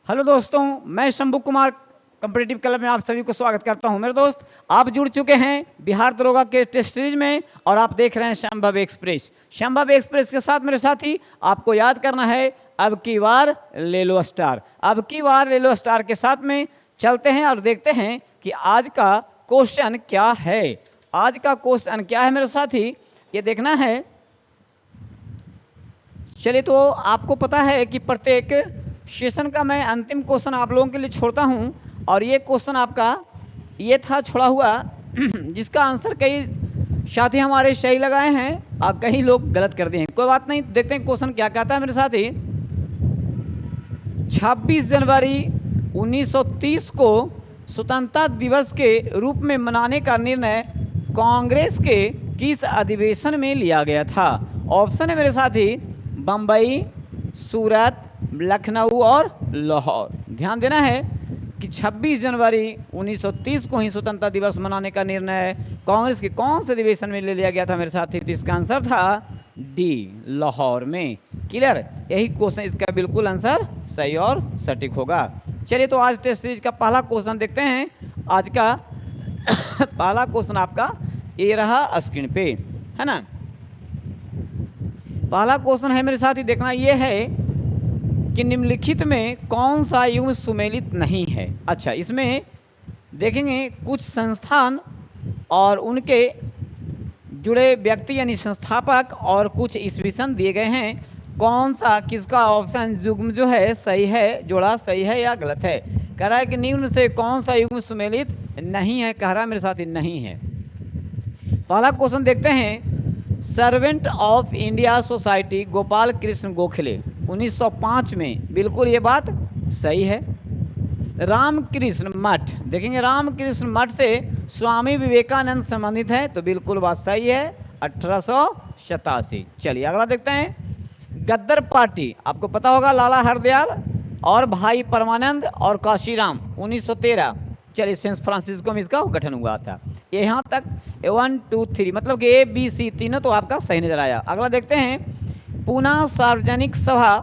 Hello दोस्तों, मैं Shambhu Kumar competitive club में आप सभी को स्वागत करता हूं। मेरे दोस्त, आप जुड़ चुके हैं बिहार दरोगा के टेस्ट सीरीज में और आप देख रहे हैं संभव एक्सप्रेस। संभव एक्सप्रेस के साथ मेरे साथी आपको याद करना है, अब की बार ले लो स्टार। अब की बार ले लो स्टार के साथ में चलते हैं और देखते हैं कि आज का क्वेश्चन क्या है। आज का क्वेश्चन क्या है मेरे साथी, ये देखना है। चलिए, तो आपको पता है कि प्रत्येक सेशन का मैं अंतिम क्वेश्चन आप लोगों के लिए छोड़ता हूं, और ये क्वेश्चन आपका ये था छोड़ा हुआ जिसका आंसर कई साथी हमारे सही लगाए हैं और कई लोग गलत कर दिए हैं। कोई बात नहीं, देखते हैं क्वेश्चन क्या कहता है मेरे साथी। 26 जनवरी 1930 को स्वतंत्रता दिवस के रूप में मनाने का निर्णय कांग्रेस के किस अधिवेशन में लिया गया था? ऑप्शन है मेरे साथी, बम्बई, सूरत, लखनऊ और लाहौर। ध्यान देना है कि 26 जनवरी 1930 को ही स्वतंत्रता दिवस मनाने का निर्णय कांग्रेस के कौन से अधिवेशन में ले लिया गया था मेरे साथी? तो इसका आंसर था डी, लाहौर में। क्लियर? यही क्वेश्चन इसका बिल्कुल आंसर सही और सटीक होगा। चलिए, तो आज टेस्ट सीरीज का पहला क्वेश्चन देखते हैं। आज का पहला क्वेश्चन आपका ये रहा स्क्रीन पे, है ना। पहला क्वेश्चन है मेरे साथ ही, देखना ये है कि निम्नलिखित में कौन सा युग्म सुमेलित नहीं है। अच्छा, इसमें देखेंगे कुछ संस्थान और उनके जुड़े व्यक्ति यानी संस्थापक और कुछ ईस्वीसन दिए गए हैं। कौन सा, किसका ऑप्शन युग्म जो है सही है, जोड़ा सही है या गलत है? कह रहा है कि निम्न से कौन सा युग्म सुमेलित नहीं है, कह रहा है मेरे साथ ही नहीं है। पहला क्वेश्चन देखते हैं। Servant of India society Gopal Krishna Gokhale 1905 में, बिल्कुल ये बात सही है। रामकृष्ण मठ, देखेंगे रामकृष्ण मठ से स्वामी विवेकानंद संबंधित है, तो बिल्कुल बात सही है, 1887। चलिए अगला देखते हैं। गद्दर पार्टी, आपको पता होगा लाला हरदयाल और भाई परमानंद और काशीराम, 1913। चलिए, सेंट फ्रांसिस्को में इसका गठन हुआ था। ये यहाँ तक 1 2 3 मतलब कि ए बी सी तीनों तो आपका सही नजर आया। अगला देखते हैं। पूना सार्वजनिक सभा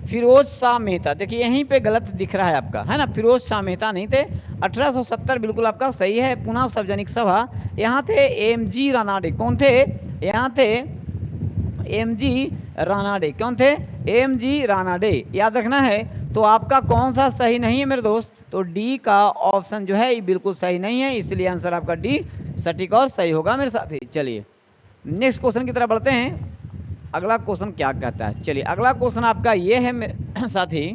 फिरोज शाह मेहता, देखिए यहीं पे गलत दिख रहा है आपका, है ना, फिरोज शाह मेहता नहीं थे। 1870 बिल्कुल आपका सही है। पूना सार्वजनिक सभा, यहाँ थे एम.जी. रानाडे। कौन थे? यहाँ थे एम.जी. रानाडे। कौन थे? एम.जी. रानाडे। याद रखना है। तो आपका कौन सा सही नहीं है मेरे दोस्त? तो डी का ऑप्शन जो है ये बिल्कुल सही नहीं है, इसलिए आंसर आपका डी सटीक और सही होगा मेरे साथी। चलिए नेक्स्ट क्वेश्चन की तरफ बढ़ते हैं। अगला क्वेश्चन क्या कहता है? चलिए अगला क्वेश्चन आपका ये है मेरे साथी।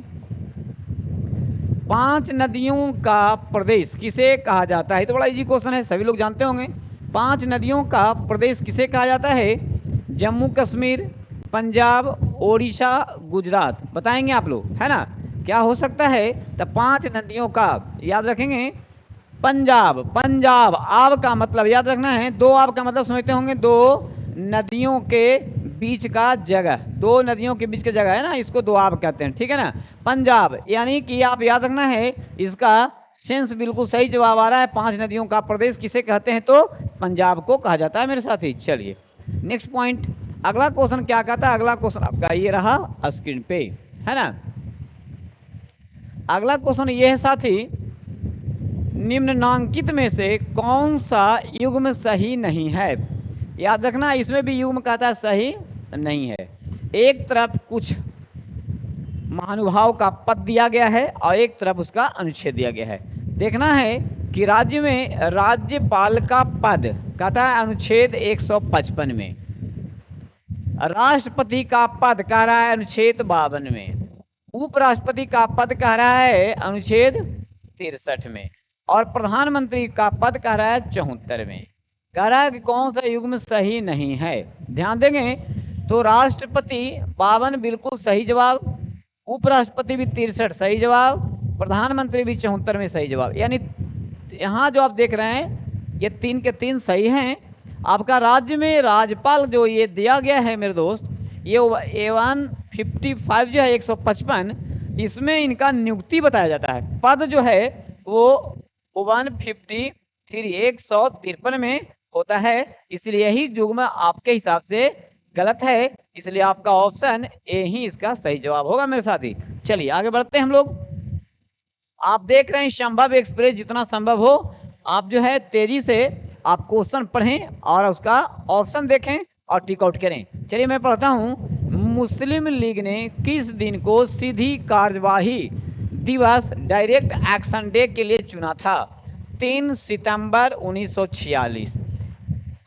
5 नदियों का प्रदेश किसे कहा जाता है? तो बड़ा इजी क्वेश्चन है, सभी लोग जानते होंगे। 5 नदियों का प्रदेश किसे कहा जाता है? जम्मू कश्मीर, पंजाब, ओडिशा, गुजरात। बताएंगे आप लोग, है ना, क्या हो सकता है? तो 5 नदियों का याद रखेंगे। पंजाब, पंजाब आब का मतलब याद रखना है, 2 आब का मतलब समझते होंगे, 2 नदियों के बीच का जगह, 2 नदियों के बीच की जगह है ना, इसको 2 आब कहते हैं, ठीक है ना। पंजाब यानी कि आप याद रखना है, इसका सेंस बिल्कुल सही जवाब आ रहा है। 5 नदियों का प्रदेश किसे कहते हैं? तो पंजाब को कहा जाता है मेरे साथी। चलिए नेक्स्ट पॉइंट, अगला क्वेश्चन क्या कहता है? अगला क्वेश्चन आपका ये रहा स्क्रीन पे, है ना। अगला क्वेश्चन ये है साथी, निम्नलिखित में से कौन सा युग्म सही नहीं है? याद रखना, इसमें भी युग्म कहता है सही नहीं है। एक तरफ कुछ महानुभाव का पद दिया गया है और एक तरफ उसका अनुच्छेद दिया गया है। देखना है कि राज्य में राज्यपाल का पद कहता है अनुच्छेद 155 में, राष्ट्रपति का पद कह रहा है अनुच्छेद 52 में, उपराष्ट्रपति का पद कह रहा है अनुच्छेद 63 में, और प्रधानमंत्री का पद कह रहा है 74 में। कह रहा है कि कौन सा युग्म सही नहीं है? ध्यान देंगे तो राष्ट्रपति 52 बिल्कुल सही जवाब, उपराष्ट्रपति भी 63 सही जवाब, प्रधानमंत्री भी 74 में सही जवाब। यानी यहाँ जो आप देख रहे हैं ये 3 के 3 सही हैं। आपका राज्य में राज्यपाल जो ये दिया गया है मेरे दोस्त, ये 155 जो है 155, इसमें इनका नियुक्ति बताया जाता है। पद जो है वो 153 153 में होता है, इसलिए यही युग्म आपके हिसाब से गलत है, इसलिए आपका ऑप्शन ए ही इसका सही जवाब होगा मेरे साथी। चलिए आगे बढ़ते हैं हम लोग। आप देख रहे हैं संभव एक्सप्रेस, जितना संभव हो आप जो है तेजी से आप क्वेश्चन पढ़ें और उसका ऑप्शन देखें और टिक आउट करें। चलिए मैं पढ़ता हूँ। मुस्लिम लीग ने किस दिन को सीधी कार्यवाही दिवस डायरेक्ट एक्शन डे के लिए चुना था? 3 सितंबर 1946,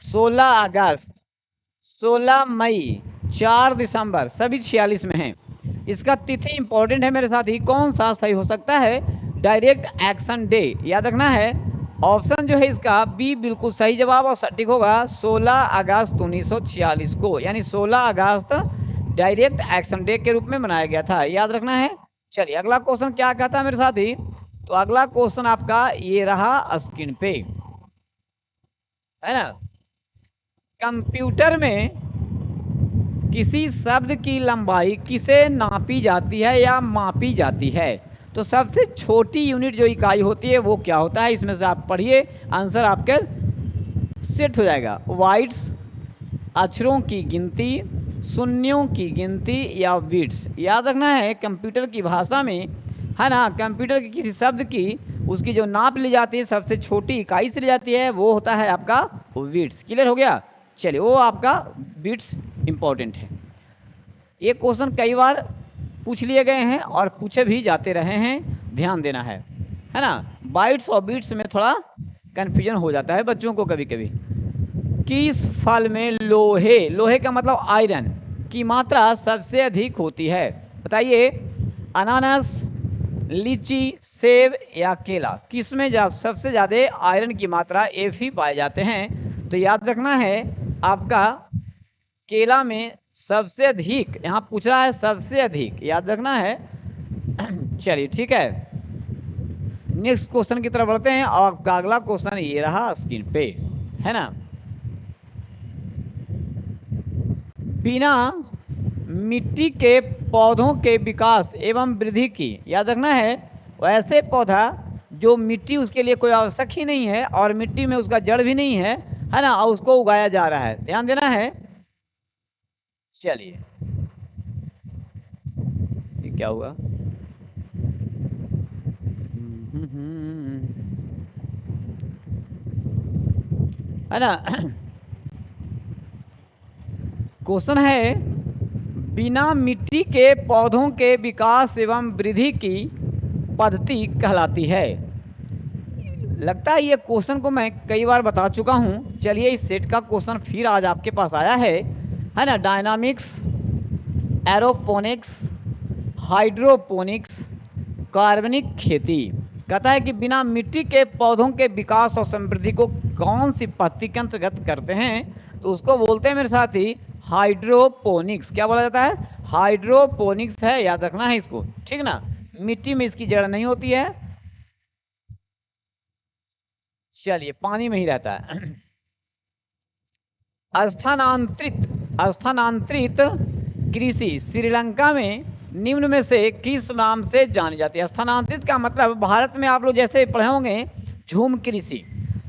16 अगस्त, 16 मई, 4 दिसंबर, सभी 46 में हैं। इसका तिथि इंपॉर्टेंट है मेरे साथ ही, कौन सा सही हो सकता है? डायरेक्ट एक्शन डे, याद रखना है। ऑप्शन जो है इसका बी बिल्कुल सही जवाब और सटीक होगा, 16 अगस्त 1946 को, यानी 16 अगस्त डायरेक्ट एक्शन डे के रूप में मनाया गया था, याद रखना है। चलिए अगला क्वेश्चन क्या कहता है मेरे साथ ही, तो अगला क्वेश्चन आपका ये रहा स्क्रीन पे, है ना। कंप्यूटर में किसी शब्द की लंबाई किसे नापी जाती है या मापी जाती है? तो सबसे छोटी यूनिट जो इकाई होती है वो क्या होता है? इसमें से आप पढ़िए, आंसर आपके सेट हो जाएगा। वाइट्स, अक्षरों की गिनती, शून्यों की गिनती या बिट्स, याद रखना है। कंप्यूटर की भाषा में, है ना, कंप्यूटर के किसी शब्द की उसकी जो नाप ली जाती है सबसे छोटी इकाई से ली जाती है, वो होता है आपका बिट्स। क्लियर हो गया? चलिए वो आपका बिट्स इंपॉर्टेंट है। ये क्वेश्चन कई बार पूछ लिए गए हैं और पूछे भी जाते रहे हैं, ध्यान देना है ना। बाइट्स और बिट्स में थोड़ा कन्फ्यूजन हो जाता है बच्चों को कभी कभी। किस फल में लोहे, लोहे का मतलब आयरन की मात्रा सबसे अधिक होती है? बताइए। अनानास, लीची, सेब या केला, किस में सबसे ज़्यादा आयरन की मात्रा Fe पाए जाते हैं? तो याद रखना है आपका केला में सबसे अधिक, यहाँ पूछ रहा है सबसे अधिक, याद रखना है। चलिए ठीक है, नेक्स्ट क्वेश्चन की तरफ बढ़ते हैं और आपका अगला क्वेश्चन ये रहा स्क्रीन पे, है ना। बिना मिट्टी के पौधों के विकास एवं वृद्धि की, याद रखना है, वैसे पौधा जो मिट्टी उसके लिए कोई आवश्यक ही नहीं है और मिट्टी में उसका जड़ भी नहीं है ना, और उसको उगाया जा रहा है, ध्यान देना है। चलिए ये क्या हुआ? है ना। क्वेश्चन है, बिना मिट्टी के पौधों के विकास एवं वृद्धि की पद्धति कहलाती है। लगता है ये क्वेश्चन को मैं कई बार बता चुका हूँ। चलिए इस सेट का क्वेश्चन फिर आज आपके पास आया है ना। डायनामिक्स, एरोपोनिक्स, हाइड्रोपोनिक्स, कार्बनिक खेती। कहता है कि बिना मिट्टी के पौधों के विकास और समृद्धि को कौन सी पद्धति के अंतर्गत करते हैं? तो उसको बोलते हैं मेरे साथ ही हाइड्रोपोनिक्स। क्या बोला जाता है? हाइड्रोपोनिक्स है, याद रखना है इसको, ठीक ना। मिट्टी में इसकी जड़ नहीं होती है, चलिए पानी में ही रहता है। स्थानांतरित कृषि श्रीलंका में निम्न में से किस नाम से जानी जाती है? स्थानांतरित का मतलब भारत में आप लोग जैसे पढ़े होंगे झूम कृषि,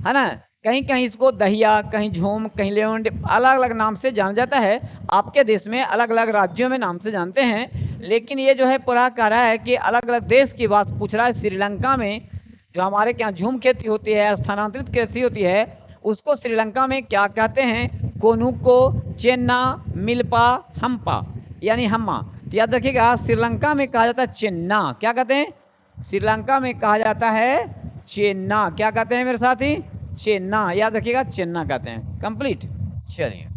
है ना। कहीं कहीं इसको दहिया, कहीं झूम, कहीं लेवंड, अलग अलग नाम से जाना जाता है। आपके देश में अलग अलग राज्यों में नाम से जानते हैं, लेकिन ये जो है पूरा कह रहा है कि अलग अलग देश की बात पूछ रहा है। श्रीलंका में जो हमारे यहाँ झूम खेती होती है, स्थानांतरित कृषि होती है, उसको श्रीलंका में क्या कहते हैं? कोनुको, चेन्ना, मिल्पा, हम्पा, यानी हम्मा। तो याद रखिएगा श्रीलंका में कहा जाता है चेन्ना। क्या कहते हैं? श्रीलंका में कहा जाता है चेन्ना। क्या कहते हैं मेरे साथी? चेन्ना, याद रखिएगा चेन्ना कहते हैं। कंप्लीट। चलिए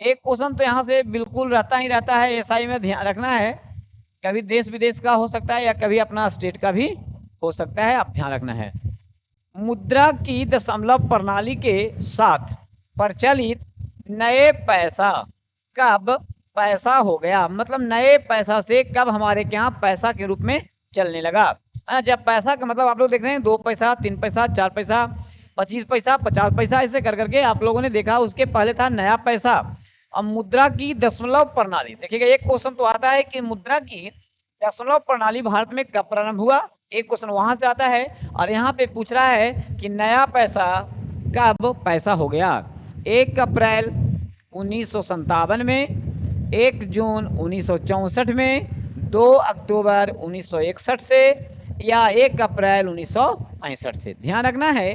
एक क्वेश्चन तो यहाँ से बिल्कुल रहता ही रहता है, एसआई में ध्यान रखना है, कभी देश विदेश का हो सकता है या कभी अपना स्टेट का भी हो सकता है, आप ध्यान रखना है। मुद्रा की दशमलव प्रणाली के साथ प्रचलित नए पैसा कब पैसा हो गया? मतलब नए पैसा से कब हमारे यहाँ पैसा के रूप में चलने लगा? जब पैसा का मतलब आप लोग देख रहे हैं 2 पैसा, 3 पैसा, 4 पैसा, 25 पैसा, 50 पैसा, ऐसे कर करके आप लोगों ने देखा। उसके पहले था नया पैसा। अब मुद्रा की दशमलव प्रणाली देखिएगा, एक क्वेश्चन तो आता है कि मुद्रा की दशमलव प्रणाली भारत में कब प्रारंभ हुआ, एक क्वेश्चन वहां से आता है। और यहाँ पे पूछ रहा है कि नया पैसा कब पैसा हो गया? 1 अप्रैल 1957 में, 1 जून 1964 में, 2 अक्टूबर 1961 से या 1 अप्रैल 1965 से। ध्यान रखना है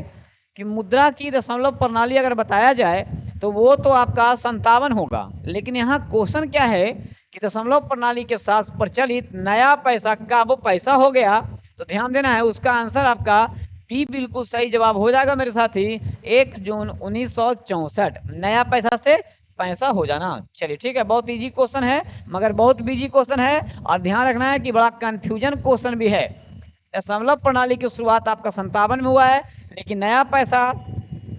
कि मुद्रा की दशमलव प्रणाली अगर बताया जाए तो वो तो आपका 57 होगा, लेकिन यहाँ क्वेश्चन क्या है कि दशमलव प्रणाली के साथ प्रचलित नया पैसा कब पैसा हो गया, तो ध्यान देना है। उसका आंसर आपका बी बिल्कुल सही जवाब हो जाएगा मेरे साथी, 1 जून 1964। नया पैसा से पैसा हो जाना। चलिए ठीक है, बहुत इजी क्वेश्चन है मगर बहुत बिजी क्वेश्चन है, और ध्यान रखना है कि बड़ा कंफ्यूजन क्वेश्चन भी है। दशमलव प्रणाली की शुरुआत आपका 57 में हुआ है, लेकिन नया पैसा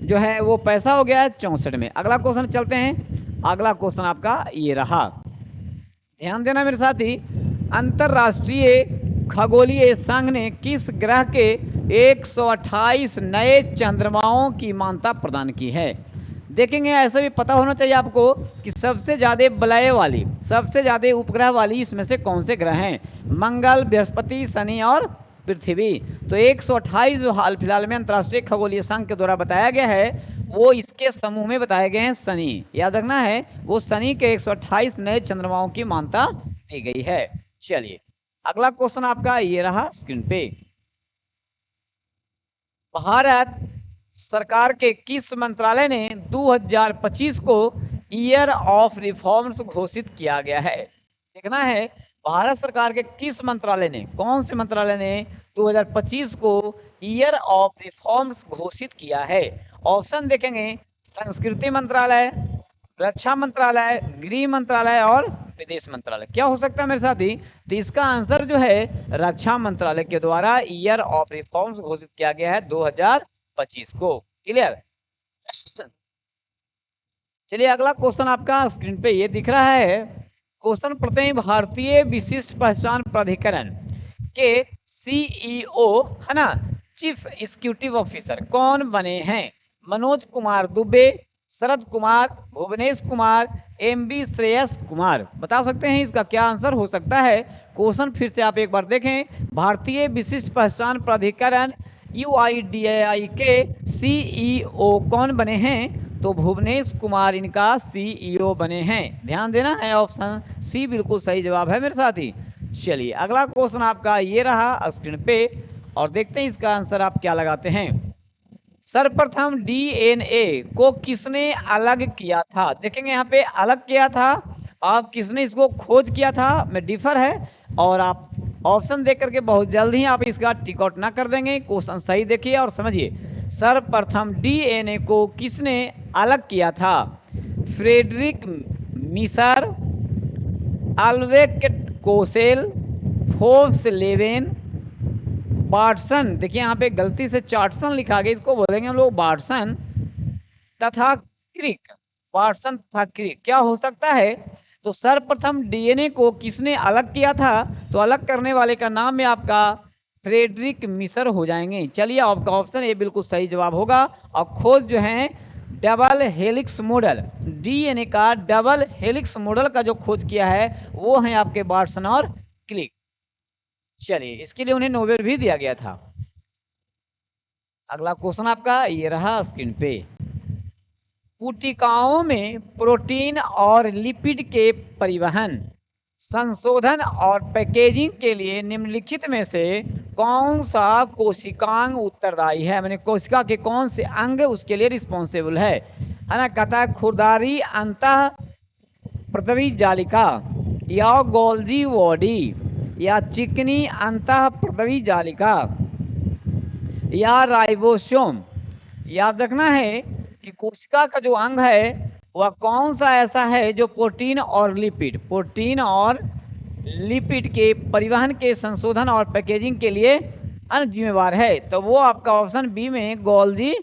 जो है वो पैसा हो गया है 64 में। अगला क्वेश्चन चलते हैं। अगला क्वेश्चन आपका ये रहा, ध्यान देना मेरे साथी। अंतरराष्ट्रीय खगोलीय संघ ने किस ग्रह के 128 नए चंद्रमाओं की मान्यता प्रदान की है? देखेंगे, ऐसा भी पता होना चाहिए आपको कि सबसे ज़्यादा वलय वाली, सबसे ज़्यादा उपग्रह वाली इसमें से कौन से ग्रह हैं? मंगल, बृहस्पति, शनि और पृथ्वी। तो 128 जो हाल फिलहाल में अंतर्राष्ट्रीय खगोलीय संघ के द्वारा बताया गया है वो इसके समूह में बताए गए हैं शनि। याद रखना है, वो शनि के 128 नए चंद्रमाओं की मान्यता दी गई है। चलिए अगला क्वेश्चन आपका ये रहा स्क्रीन पे। भारत सरकार के किस मंत्रालय ने 2025 को ईयर ऑफ रिफॉर्म्स घोषित किया गया है? देखना है भारत सरकार के किस मंत्रालय ने, कौन से मंत्रालय ने 2025 को ईयर ऑफ रिफॉर्म्स घोषित किया है? ऑप्शन देखेंगे, संस्कृति मंत्रालय, रक्षा मंत्रालय, गृह मंत्रालय और विदेश मंत्रालय। क्या हो सकता है मेरे साथी? तो इसका आंसर जो है रक्षा मंत्रालय के द्वारा ईयर ऑफ रिफॉर्म्स घोषित किया गया है 2025 को। क्लियर? चलिए अगला क्वेश्चन आपका स्क्रीन पे ये दिख रहा है। क्वेश्चन पढ़ते हैं। भारतीय विशिष्ट पहचान प्राधिकरण के सीईओ है ना, चीफ एग्जीक्यूटिव ऑफिसर कौन बने हैं? मनोज कुमार दुबे, शरद कुमार, भुवनेश कुमार, एमबी श्रेयस कुमार। बता सकते हैं इसका क्या आंसर हो सकता है? क्वेश्चन फिर से आप एक बार देखें। भारतीय विशिष्ट पहचान प्राधिकरण UIDAI के सीईओ कौन बने हैं? तो भुवनेश कुमार इनका सीईओ बने हैं। ध्यान देना है, ऑप्शन सी बिल्कुल सही जवाब है मेरे साथी। चलिए अगला क्वेश्चन आपका ये रहा स्क्रीन पे, और देखते हैं इसका आंसर आप क्या लगाते हैं। सर्वप्रथम DNA को किसने अलग किया था? देखेंगे यहाँ पे अलग किया था, आप किसने इसको खोज किया था में डिफर है, और आप ऑप्शन देख करके बहुत जल्द ही आप इसका टिक आउट ना कर देंगे। क्वेश्चन सही देखिए और समझिए। सर्वप्रथम DNA को किसने अलग किया था? फ्रेडरिक मिसर, अल्वेक कोसेल, फोर्ब्स लेवेन, वाटसन। देखिए यहाँ पे गलती से चार्टसन लिखा गया, इसको बोलेंगे हम लोग वाटसन तथा क्रिक। वाटसन तथा क्रिक क्या हो सकता है? तो सर्वप्रथम DNA को किसने अलग किया था? तो अलग करने वाले का नाम में आपका फ्रेडरिक मिसर हो जाएंगे। चलिए आपका ऑप्शन ए बिल्कुल सही जवाब होगा। और खोज जो है डबल हेलिक्स मॉडल, DNA का डबल हेलिक्स मॉडल का जो खोज किया है वो है आपके वाटसन और क्रिक। चलिए इसके लिए उन्हें नोबेल भी दिया गया था। अगला क्वेश्चन आपका ये रहा स्क्रीन पे। पुटिकाओं में प्रोटीन और लिपिड के परिवहन, संशोधन और पैकेजिंग के लिए निम्नलिखित में से कौन सा कोशिकांग उत्तरदायी है? मैंने कोशिका के कौन से अंग उसके लिए रिस्पॉन्सिबल है ना? कहता है खुरदारी अंतः पृथ्वी जालिका, या गोल्जी बॉडी, या चिकनी अंतः पृथ्वी जालिका, या राइबोसोम। याद रखना है कि कोशिका का जो अंग है वह कौन सा ऐसा है जो प्रोटीन और लिपिड, प्रोटीन और लिपिड के परिवहन के संशोधन और पैकेजिंग के लिए जिम्मेवार है? तो वो आपका ऑप्शन बी में गोल्जी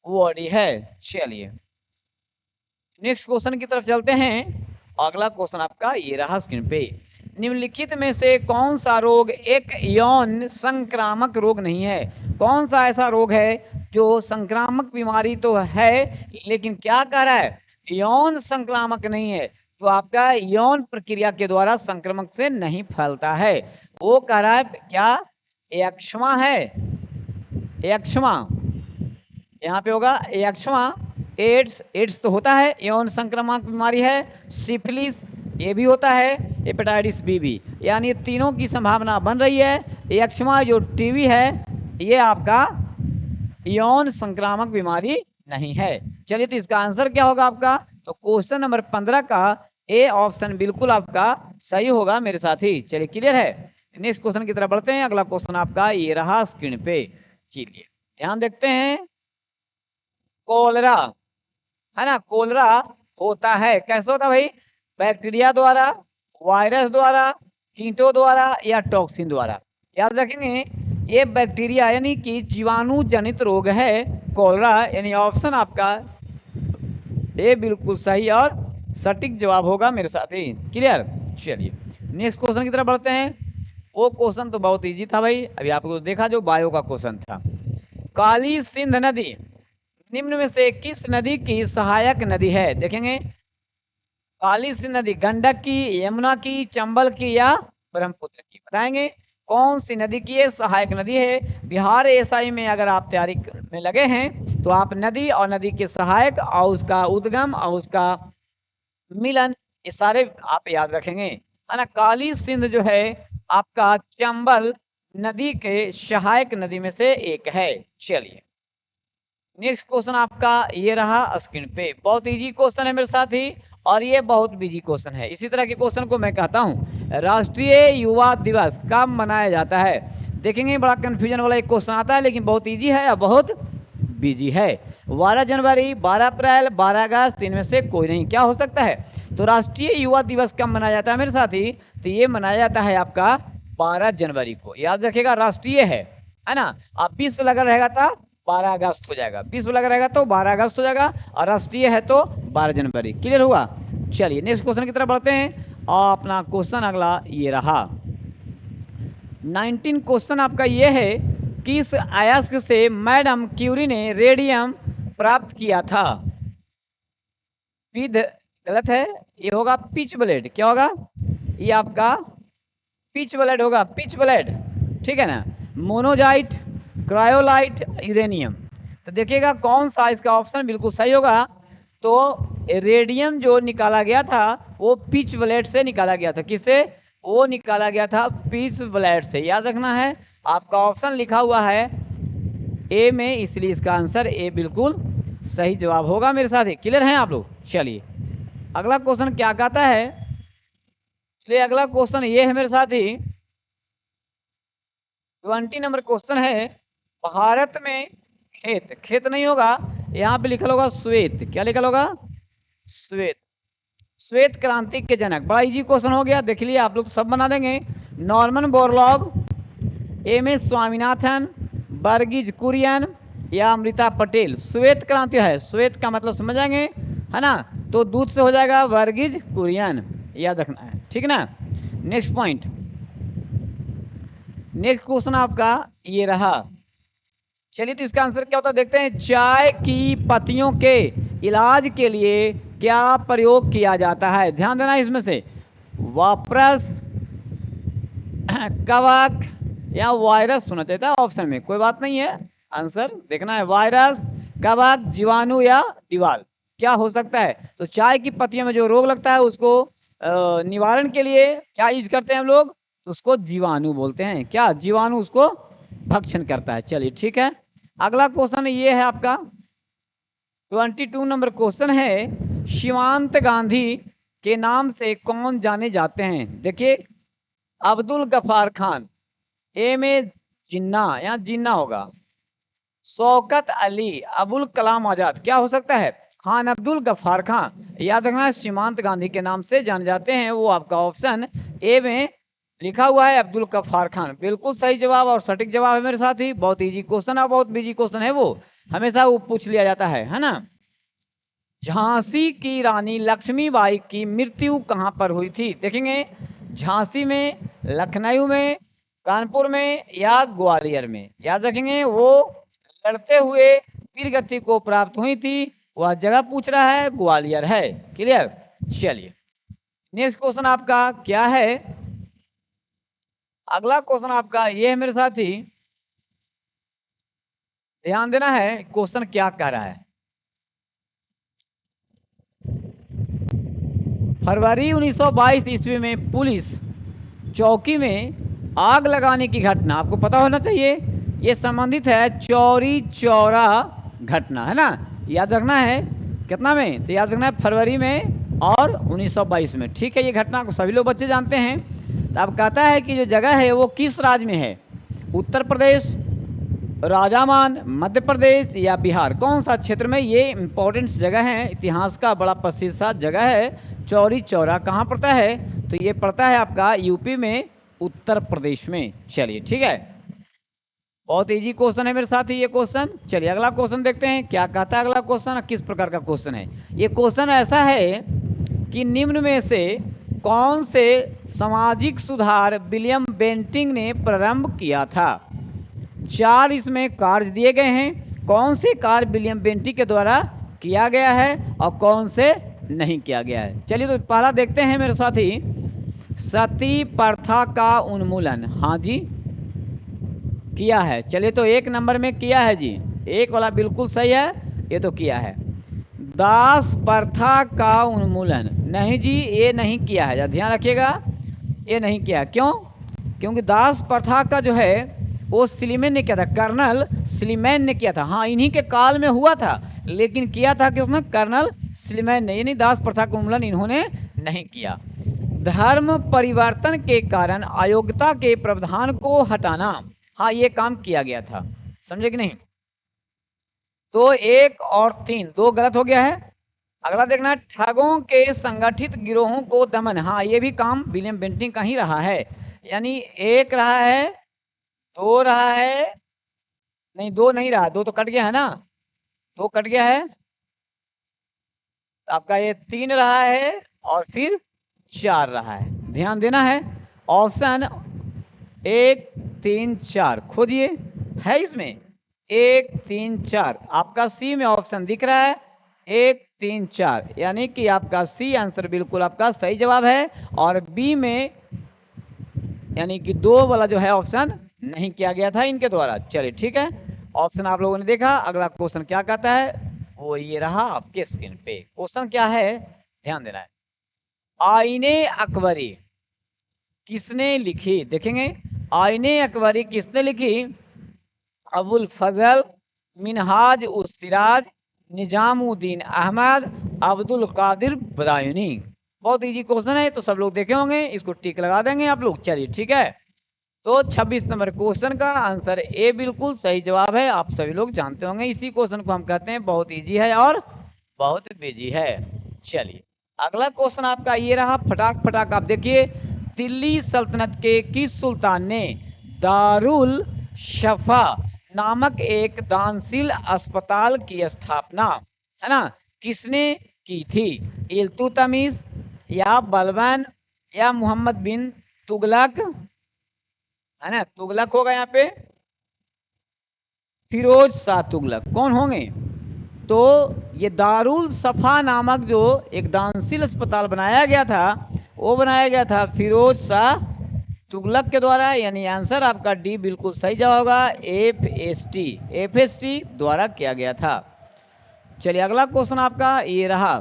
बॉडी है। चलिए नेक्स्ट क्वेश्चन की तरफ चलते हैं। अगला क्वेश्चन आपका ये रहा स्क्रीन पे। निम्नलिखित में से कौन सा रोग एक यौन संक्रामक रोग नहीं है? कौन सा ऐसा रोग है जो संक्रामक बीमारी तो है लेकिन क्या कह रहा है? यौन संक्रामक नहीं है, तो आपका यौन प्रक्रिया के द्वारा संक्रमक से नहीं फैलता है। वो कह रहा है क्या? यक्ष्मा है। यक्ष्मा यहाँ पे होगा यक्ष्मा। एड्स, एड्स तो होता है यौन संक्रामक बीमारी है। सिफिलिस ये भी होता है। हेपेटाइटिस बी भी, यानी तीनों की संभावना बन रही है। यक्ष्मा जो टीबी है ये आपका यौन संक्रामक बीमारी नहीं है। चलिए तो इसका आंसर क्या होगा आपका, तो क्वेश्चन नंबर 15 का ए ऑप्शन बिल्कुल आपका सही होगा मेरे साथी। चलिए क्लियर है। नेक्स्ट क्वेश्चन की तरफ बढ़ते हैं। अगला क्वेश्चन आपका ये रहा स्क्रीन पे। चलिए ध्यान देखते हैं। कोलरा, है ना, कोलरा होता है कैसे होता है भाई, बैक्टीरिया द्वारा, वायरस द्वारा, कीटों द्वारा या टॉक्सिन द्वारा। याद रखेंगे ये बैक्टीरिया यानी कि जीवाणु जनित रोग है कोलरा, यानी ऑप्शन आपका ए बिल्कुल सही और सटीक जवाब होगा मेरे साथी। क्लियर। चलिए नेक्स्ट क्वेश्चन की तरफ बढ़ते हैं। वो क्वेश्चन तो बहुत इजी था भाई, अभी आपको देखा जो बायो का क्वेश्चन था। काली सिंध नदी निम्न में से किस नदी की सहायक नदी है। देखेंगे काली सिंध नदी गंडक की, यमुना की, चंबल की या ब्रह्मपुत्र की, बताएंगे कौन सी नदी की ये सहायक नदी है। बिहार एएसआई में अगर आप तैयारी में लगे हैं तो आप नदी और नदी के सहायक और उसका उद्गम और उसका मिलन ये सारे आप याद रखेंगे, है ना। काली सिंध जो है आपका चंबल नदी के सहायक नदी में से एक है। चलिए नेक्स्ट क्वेश्चन आपका ये रहा स्क्रीन पे। बहुत इजी क्वेश्चन है मेरे साथी और ये बहुत बिजी क्वेश्चन है। इसी तरह के क्वेश्चन को मैं कहता हूँ राष्ट्रीय युवा दिवस कब मनाया जाता है। देखेंगे बड़ा कंफ्यूजन वाला एक क्वेश्चन आता है लेकिन बहुत इजी है और बहुत बिजी है। 12 जनवरी, 12 अप्रैल, 12 अगस्त, इनमें से कोई नहीं। क्या हो सकता है, तो राष्ट्रीय युवा दिवस कब मनाया जाता है मेरे साथी, तो ये मनाया जाता है आपका 12 जनवरी को। याद रखिएगा राष्ट्रीय है ना। आप विश्व लगा रहेगा था 12 अगस्त हो जाएगा, विश्व लगा रहेगा तो 12 अगस्त हो जाएगा और राष्ट्रीय है तो 12 जनवरी। क्लियर हुआ। चलिए नेक्स्ट क्वेश्चन की तरफ बढ़ते हैं और अपना क्वेश्चन अगला ये रहा 19 क्वेश्चन आपका ये है किस अयस्क से मैडम क्यूरी ने रेडियम प्राप्त किया था। विद गलत है, ये होगा पिच ब्लेड। क्या होगा, ये आपका पिच ब्लेड होगा, पिच ब्लेड, ठीक है ना। Monazite, cryolite, uranium. तो देखिएगा कौन सा इसका ऑप्शन बिल्कुल सही होगा। तो रेडियम जो निकाला गया था वो पिच ब्लेड से निकाला गया था। किससे, वो निकाला गया था पिच ब्लेड से। याद रखना है आपका ऑप्शन लिखा हुआ है ए में, इसलिए इसका आंसर ए बिल्कुल सही जवाब होगा मेरे साथ ही। क्लियर हैं आप लोग। चलिए अगला क्वेश्चन क्या कहता है। चलिए अगला क्वेश्चन ये है मेरे साथ ही 20 नंबर क्वेश्चन है। भारत में खेत, खेत नहीं होगा यहाँ पे लिखा होगा श्वेत। क्या लिखा होगा, श्वेत। श्वेत क्रांति के जनक, बड़ा इजी क्वेश्चन हो गया, देख लिए आप लोग सब बना देंगे। Norman Borlaug, M S Swaminathan, Verghese Kurien या अमृता पटेल। श्वेत क्रांति है, श्वेत का मतलब समझ जाएंगे, है ना। तो दूध से हो जाएगा वर्गीज कुरियन, याद रखना है, ठीक ना। नेक्स्ट पॉइंट, नेक्स्ट क्वेश्चन आपका ये रहा। चलिए तो इसका आंसर क्या होता है देखते हैं। चाय की पत्तियों के इलाज के लिए क्या प्रयोग किया जाता है। ध्यान देना इसमें से वापरस, कवक या वायरस होना चाहिए था ऑप्शन में, कोई बात नहीं है, आंसर देखना है वायरस, कवक, जीवाणु या दीवार। क्या हो सकता है, तो चाय की पत्तियों में जो रोग लगता है उसको निवारण के लिए क्या यूज करते हैं हम लोग, तो उसको जीवाणु बोलते हैं। क्या, जीवाणु उसको भक्षण करता है। चलिए ठीक है। अगला क्वेश्चन ये है आपका 22 नंबर क्वेश्चन है। शिवांत गांधी के नाम से कौन जाने जाते हैं। देखिए अब्दुल गफ्फार खान, ए में जिन्ना, यहाँ जिन्ना होगा। शौकत अली, अबुल कलाम आजाद। क्या हो सकता है, खान अब्दुल गफ्फार खान। याद रखना है सीमांत गांधी के नाम से जाने जाते हैं, वो आपका ऑप्शन ए में लिखा हुआ है अब्दुल गफ्फार खान। बिल्कुल सही जवाब और सटीक जवाब है मेरे साथ ही। बहुत इजी क्वेश्चन है, बहुत बिजी क्वेश्चन है, वो हमेशा वो पूछ लिया जाता है ना। झांसी की रानी लक्ष्मीबाई की मृत्यु कहाँ पर हुई थी। देखेंगे झांसी में, लखनऊ में, कानपुर में या ग्वालियर में। याद रखेंगे वो लड़ते हुए वीर गति को प्राप्त हुई थी, वह जगह पूछ रहा है, ग्वालियर है। क्लियर। चलिए नेक्स्ट क्वेश्चन आपका क्या है। अगला क्वेश्चन आपका ये है मेरे साथी, ध्यान देना है क्वेश्चन क्या कह रहा है। फरवरी 1922 ईस्वी में पुलिस चौकी में आग लगाने की घटना, आपको पता होना चाहिए, ये संबंधित है चौरी चौरा घटना, है ना। याद रखना है कितना में, तो याद रखना है फरवरी में और 1922 में, ठीक है। ये घटना को सभी लोग बच्चे जानते हैं। तो अब कहता है कि जो जगह है वो किस राज्य में है, उत्तर प्रदेश, राजामान, मध्य प्रदेश या बिहार, कौन सा क्षेत्र में। ये इंपॉर्टेंट जगह है, इतिहास का बड़ा प्रसिद्ध सा जगह है। चौरी चौरा कहाँ पड़ता है, तो ये पड़ता है आपका यूपी में, उत्तर प्रदेश में। चलिए ठीक है, बहुत इजी क्वेश्चन है मेरे साथ ही ये क्वेश्चन। चलिए अगला क्वेश्चन देखते हैं क्या कहता है अगला क्वेश्चन, किस प्रकार का क्वेश्चन है। ये क्वेश्चन ऐसा है कि निम्न में से कौन से सामाजिक सुधार विलियम बेंटिंक ने प्रारंभ किया था। 4 इसमें कार्य दिए गए हैं, कौन से कार्य विलियम बेंटिंक के द्वारा किया गया है और कौन से नहीं किया गया है। चलिए तो पहला देखते हैं मेरे साथ ही, सती प्रथा का उन्मूलन, हाँ जी किया है। चलिए तो 1 नंबर में किया है जी, 1 वाला बिल्कुल सही है, ये तो किया है। दास प्रथा का उन्मूलन, नहीं जी ये नहीं किया है, ध्यान रखिएगा, ये नहीं किया। क्यों, क्योंकि दास प्रथा का जो है वो स्लीमैन ने किया था, कर्नल स्लीमैन ने किया था। हाँ इन्हीं के काल में हुआ था, लेकिन किया था कि उसने कर्नल स्लीमैन ने, यानी दास प्रथा का उन्मूलन इन्होंने नहीं किया। धर्म परिवर्तन के कारण अयोग्यता के प्रावधान को हटाना, हाँ ये काम किया गया था, समझे कि नहीं। तो 1 और 3 2 गलत हो गया है। अगला देखना, ठगों के संगठित गिरोहों को दमन, हाँ ये भी काम विलियम बेंटिंक का ही रहा है। यानी 1 रहा है, 2 रहा है, नहीं 2 नहीं रहा, 2 तो कट गया है ना, 2 कट गया है, आपका ये 3 रहा है और फिर 4 रहा है, ध्यान देना है। ऑप्शन 1 3 4 खोजिए, है इसमें 1 3 4, आपका सी में ऑप्शन दिख रहा है 1 3 4, यानी कि आपका सी आंसर बिल्कुल आपका सही जवाब है। और बी में यानी कि 2 वाला जो है ऑप्शन नहीं किया गया था इनके द्वारा। चलिए ठीक है, ऑप्शन आप लोगों ने देखा। अगला क्वेश्चन क्या कहता है, वो ये रहा आपके स्क्रीन पे। क्वेश्चन क्या है, ध्यान देना है। आईने अकबरी किसने लिखी, देखेंगे आईने अकबरी किसने लिखी। अबुल फजल, मिनहाज उस सिराज, निजामुद्दीन अहमद, अब्दुल कादिर बदायूनी। बहुत इजी क्वेश्चन है, तो सब लोग देखे होंगे, इसको टिक लगा देंगे आप लोग। चलिए ठीक है, तो 26 नंबर क्वेश्चन का आंसर ए बिल्कुल सही जवाब है, आप सभी लोग जानते होंगे। इसी क्वेश्चन को हम कहते हैं बहुत इजी है और बहुत बिजी है। चलिए अगला क्वेश्चन आपका ये रहा, फटाक फटाक आप देखिए। दिल्ली सल्तनत के किस सुल्तान ने दारुल शफा नामक एक दानशील अस्पताल की स्थापना, है ना, किसने की थी। इल्तुतमिश या बलबन या मोहम्मद बिन तुगलक, है ना, तुगलक होगा यहाँ पे, फिरोज शाह तुगलक, कौन होंगे। तो ये दारुल सफा नामक जो एक दानशील अस्पताल बनाया गया था, वो बनाया गया था फिरोज शाह तुगलक के द्वारा, यानी आंसर आपका डी बिल्कुल सही जवाब होगा, एफएसटी द्वारा किया गया था। चलिए अगला क्वेश्चन आपका ये रहा,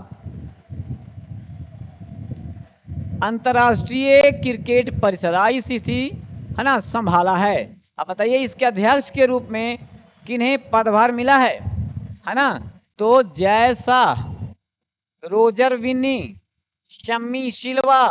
अंतर्राष्ट्रीय क्रिकेट परिषद आईसीसी, है ना, संभाला है। अब बताइए इसके अध्यक्ष के रूप में किन्हें पदभार मिला है ना। तो जय शाह, रोजर विनी, शम्मी सिल्वा,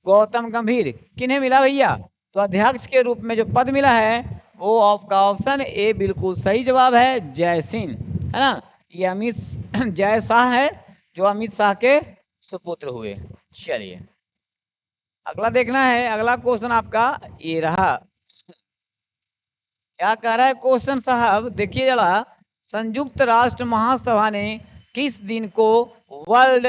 गौतम गंभीर, किन्हें मिला भैया। तो अध्यक्ष के रूप में जो पद मिला है वो आपका ऑप्शन ए बिल्कुल सही जवाब है, जय सिंह, है ना। ये अमित जय शाह है जो अमित शाह के सुपुत्र हुए। चलिए अगला देखना है, अगला क्वेश्चन आपका ये रहा, क्या कह रहा है क्वेश्चन साहब, देखिए जरा। संयुक्त राष्ट्र महासभा ने किस दिन को वर्ल्ड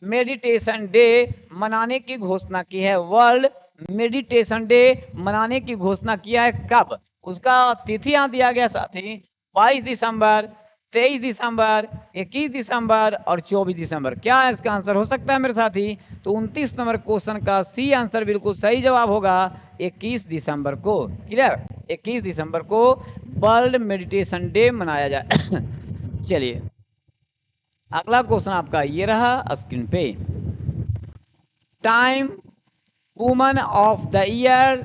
मेडिटेशन डे मनाने की घोषणा की है। वर्ल्ड मेडिटेशन डे मनाने की घोषणा किया है, कब, उसका तिथि यहाँ दिया गया साथी, 22 दिसंबर, 23 दिसंबर, 21 दिसंबर और 24 दिसंबर। क्या है इसका आंसर हो सकता है मेरे साथी। तो 29 नंबर क्वेश्चन का सी आंसर बिल्कुल सही जवाब होगा, 21 दिसंबर को। क्लियर, 21 दिसंबर को वर्ल्ड मेडिटेशन डे मनाया जाए। चलिए अगला क्वेश्चन आपका ये रहा स्क्रीन पे, time woman of the year,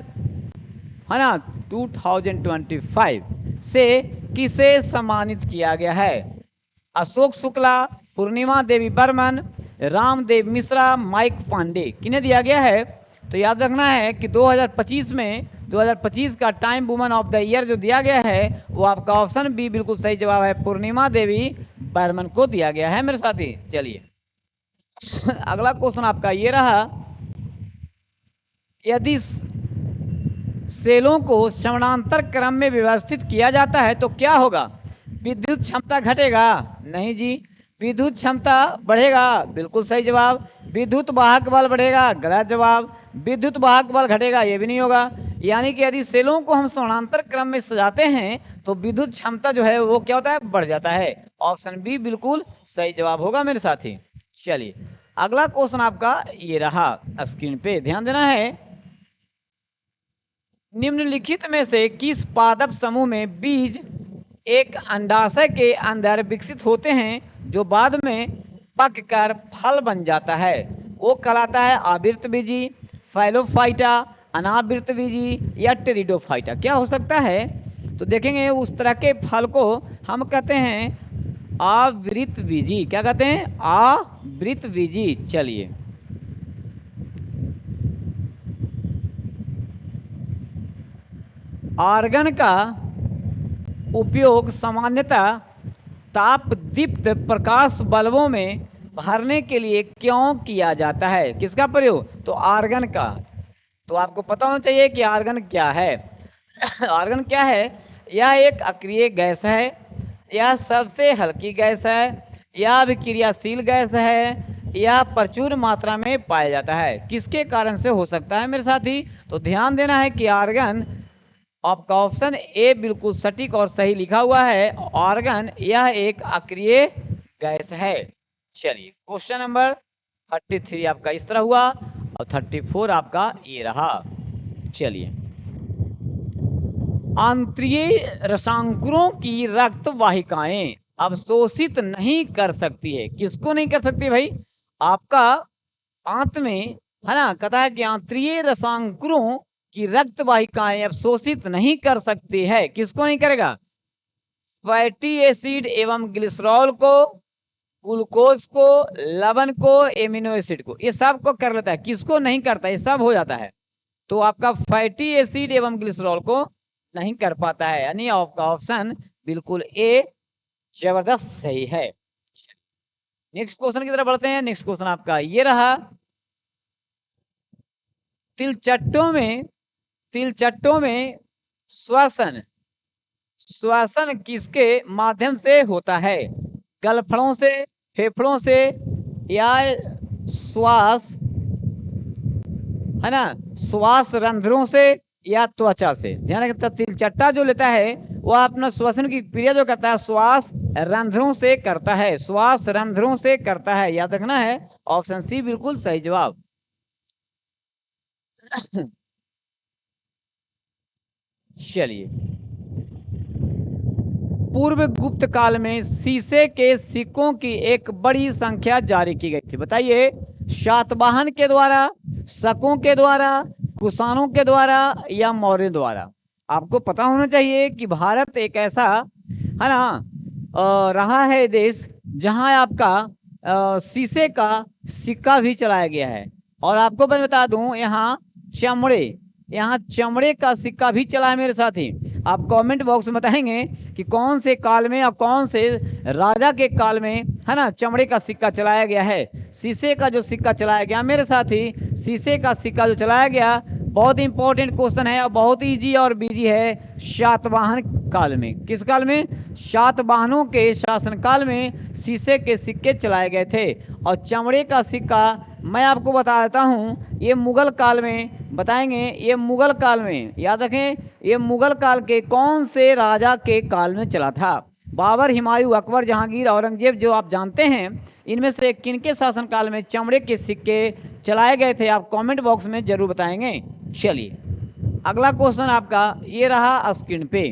है ना, 2025 से किसे सम्मानित किया गया है? अशोक शुक्ला, पूर्णिमा देवी बर्मन, रामदेव मिश्रा, माइक पांडे, किन्हें दिया गया है? तो याद रखना है कि 2025 का time woman of the year जो दिया गया है वो आपका ऑप्शन बी बिल्कुल सही जवाब है, पूर्णिमा देवी बर्मन को दिया गया है मेरे साथी। चलिए अगला क्वेश्चन आपका ये रहा, यदि सेलों को समानांतर क्रम में व्यवस्थित किया जाता है तो क्या होगा? विद्युत क्षमता घटेगा? नहीं जी। विद्युत क्षमता बढ़ेगा? बिल्कुल सही जवाब। विद्युत वाहक बल बढ़ेगा? गलत जवाब। विद्युत वाहक बल घटेगा? ये भी नहीं होगा। यानी कि यदि सेलों को हम समानांतर क्रम में सजाते हैं तो विद्युत क्षमता जो है वो क्या होता है? बढ़ जाता है। ऑप्शन बी बिल्कुल सही जवाब होगा मेरे साथी। चलिए अगला क्वेश्चन आपका ये रहा, स्क्रीन पे ध्यान देना है, निम्नलिखित में से किस पादप समूह में बीज एक अंडाशय के अंदर विकसित होते हैं जो बाद में पककर फल बन जाता है? वो कहलाता है आवृत बीजी, फाइलोफाइटा, अनावृत बीजी या टेरिडोफाइटा। क्या हो सकता है? तो देखेंगे उस तरह के फल को हम कहते हैं आवृत बीजी। क्या कहते हैं? आवृत बीजी। चलिए आर्गन का उपयोग सामान्यतः ताप दीप्त प्रकाश बल्बों में भरने के लिए क्यों किया जाता है? किसका प्रयोग? तो आर्गन का। तो आपको पता होना चाहिए कि आर्गन क्या है। आर्गन क्या है? यह एक अक्रिय गैस है, यह सबसे हल्की गैस है, यह अभिक्रियाशील गैस है, यह प्रचुर मात्रा में पाया जाता है। किसके कारण से हो सकता है मेरे साथी? तो ध्यान देना है कि आर्गन, आपका ऑप्शन ए बिल्कुल सटीक और सही लिखा हुआ है। आर्गन यह एक अक्रिय गैस है। चलिए क्वेश्चन नंबर 33 आपका इस तरह हुआ और 34 आपका ये रहा। चलिए आंतरिक रसांकुरों की रक्त वाहिकाएं अवशोषित नहीं कर सकती है। किसको नहीं कर सकती भाई? आपका आंत में, है ना, कहता है कि आंतरिक रसांकुरों की रक्त वाहिकाएं अवशोषित नहीं कर सकती है। किसको नहीं करेगा? फैटी एसिड एवं ग्लिसरॉल को, ग्लूकोज को, लवण को, एमिनो एसिड को, ये सब को कर लेता है। किसको नहीं करता? ये सब हो जाता है। तो आपका फैटी एसिड एवं ग्लिसरॉल को नहीं कर पाता है, यानी आपका ऑप्शन बिल्कुल ए जबरदस्त सही है। नेक्स्ट क्वेश्चन की तरफ बढ़ते हैं। नेक्स्ट क्वेश्चन आपका ये रहा, तिलचट्टों में श्वसन किसके माध्यम से होता है? गलफड़ों से, फेफड़ों से या श्वास, है ना, श्वास रंध्रों से या त्वचा से? ध्यान रखना तिलचट्टा जो लेता है वो अपना श्वसन की क्रिया जो करता है श्वास रंध्रों से करता है, श्वास रंध्रों से करता है। याद रखना है ऑप्शन सी बिल्कुल सही जवाब। चलिए पूर्व गुप्त काल में शीशे के सिक्कों की एक बड़ी संख्या जारी की गई थी। बताइए, सातवाहन के द्वारा, शकों के द्वारा, कुषाणों के द्वारा या मौर्य द्वारा? आपको पता होना चाहिए कि भारत एक ऐसा, है ना, रहा है देश जहां आपका शीशे का सिक्का भी चलाया गया है। और आपको मैं बता दूं यहाँ चमड़े का सिक्का भी चला है मेरे साथी। आप कमेंट बॉक्स में बताएंगे कि कौन से काल में और कौन से राजा के काल में, है ना, चमड़े का सिक्का चलाया गया है। शीशे का जो सिक्का चलाया गया मेरे साथी, शीशे का सिक्का जो चलाया गया, बहुत इंपॉर्टेंट क्वेश्चन है और बहुत इजी और बिजी है। सातवाहन काल में। किस काल में? सातवाहनों के शासन काल में शीशे के सिक्के चलाए गए थे। और चमड़े का सिक्का मैं आपको बता देता हूँ, ये मुगल काल में बताएंगे। ये मुगल काल में, याद रखें, ये मुगल काल के कौन से राजा के काल में चला था? बाबर, हुमायूं, अकबर, जहांगीर, औरंगजेब, जो आप जानते हैं, इनमें से किनके शासनकाल में चमड़े के सिक्के चलाए गए थे? आप कमेंट बॉक्स में जरूर बताएंगे। चलिए अगला क्वेश्चन आपका ये रहा स्क्रीन पे।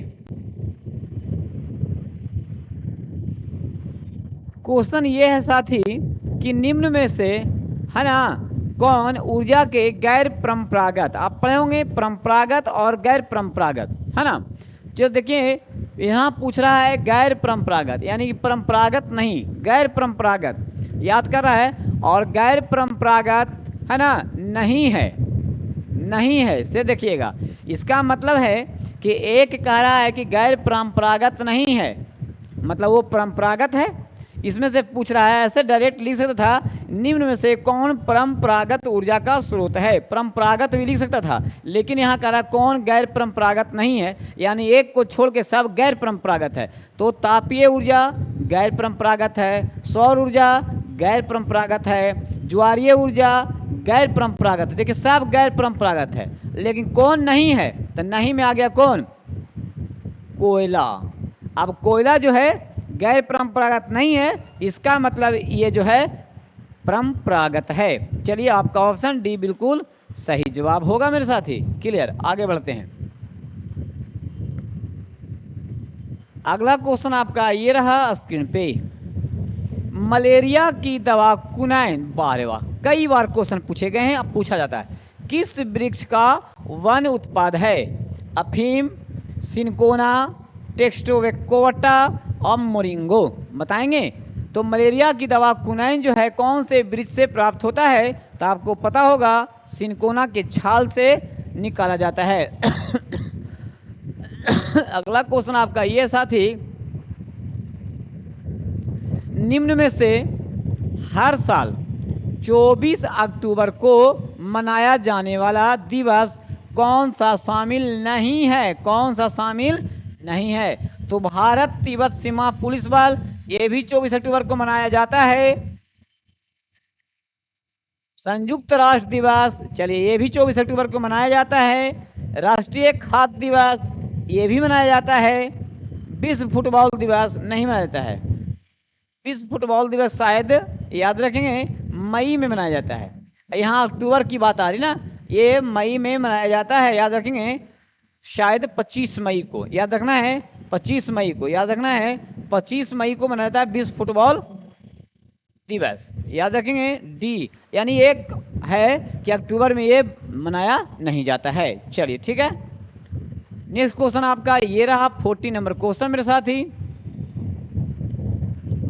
क्वेश्चन ये है साथी कि निम्न में से, है ना, कौन ऊर्जा के गैर परंपरागत, आप पढ़े होंगे परंपरागत और गैर परंपरागत, है ना। जो देखिए यहाँ पूछ रहा है गैर परंपरागत, यानी कि परंपरागत नहीं, गैर परंपरागत याद कर रहा है, और गैर परंपरागत है ना नहीं है, नहीं है से देखिएगा। इसका मतलब है कि एक कह रहा है कि गैर परंपरागत नहीं है, मतलब वो परंपरागत है। इसमें से पूछ रहा है, ऐसे डायरेक्ट लिख सकता था निम्न में से कौन परंपरागत ऊर्जा का स्रोत है, परंपरागत भी लिख सकता था, लेकिन यहाँ कह रहा कौन गैर परंपरागत नहीं है, यानी एक को छोड़ के सब गैर परंपरागत है। तो तापीय ऊर्जा गैर परंपरागत है, सौर ऊर्जा गैर परंपरागत है, ज्वारीय ऊर्जा गैर परंपरागत, देखिए सब गैर परंपरागत है, लेकिन कौन नहीं है, तो नहीं में आ गया कौन, कोयला। अब कोयला जो है गैर परंपरागत नहीं है, इसका मतलब ये जो है परंपरागत है। चलिए आपका ऑप्शन डी बिल्कुल सही जवाब होगा मेरे साथी। क्लियर, आगे बढ़ते हैं। अगला क्वेश्चन आपका ये रहा स्क्रीन पे, मलेरिया की दवा कुनैन, वाह वाह, कई बार क्वेश्चन पूछे गए हैं, अब पूछा जाता है, किस वृक्ष का वन उत्पाद है, अफीम, सिनकोना, टेक्स्टोवेकोटा और मोरिंगो, बताएंगे। तो मलेरिया की दवा कुनैन जो है कौन से वृक्ष से प्राप्त होता है, तो आपको पता होगा सिनकोना के छाल से निकाला जाता है। अगला क्वेश्चन आपका ये साथी, निम्न में से हर साल 24 अक्टूबर को मनाया जाने वाला दिवस कौन सा शामिल नहीं है, कौन सा शामिल नहीं है, तो भारत तिब्बत सीमा पुलिस बल, ये भी 24 अक्टूबर को मनाया जाता है। संयुक्त राष्ट्र दिवस, चलिए ये भी 24 अक्टूबर को मनाया जाता है। राष्ट्रीय खाद्य दिवस, ये भी मनाया जाता है। विश्व फुटबॉल दिवस नहीं मनाया जाता है, विश्व फुटबॉल दिवस शायद याद रखेंगे मई में मनाया जाता है, यहाँ अक्टूबर की बात आ रही ना, ये मई में मनाया जाता है, याद रखेंगे शायद 25 मई को, याद रखना है 25 मई को, याद रखना है 25 मई को मनाया जाता है विश्व फुटबॉल दिवस, याद रखेंगे डी, यानी एक है कि अक्टूबर में ये मनाया नहीं जाता है। चलिए ठीक है, नेक्स्ट क्वेश्चन आपका ये रहा 40 नंबर क्वेश्चन मेरे साथ ही,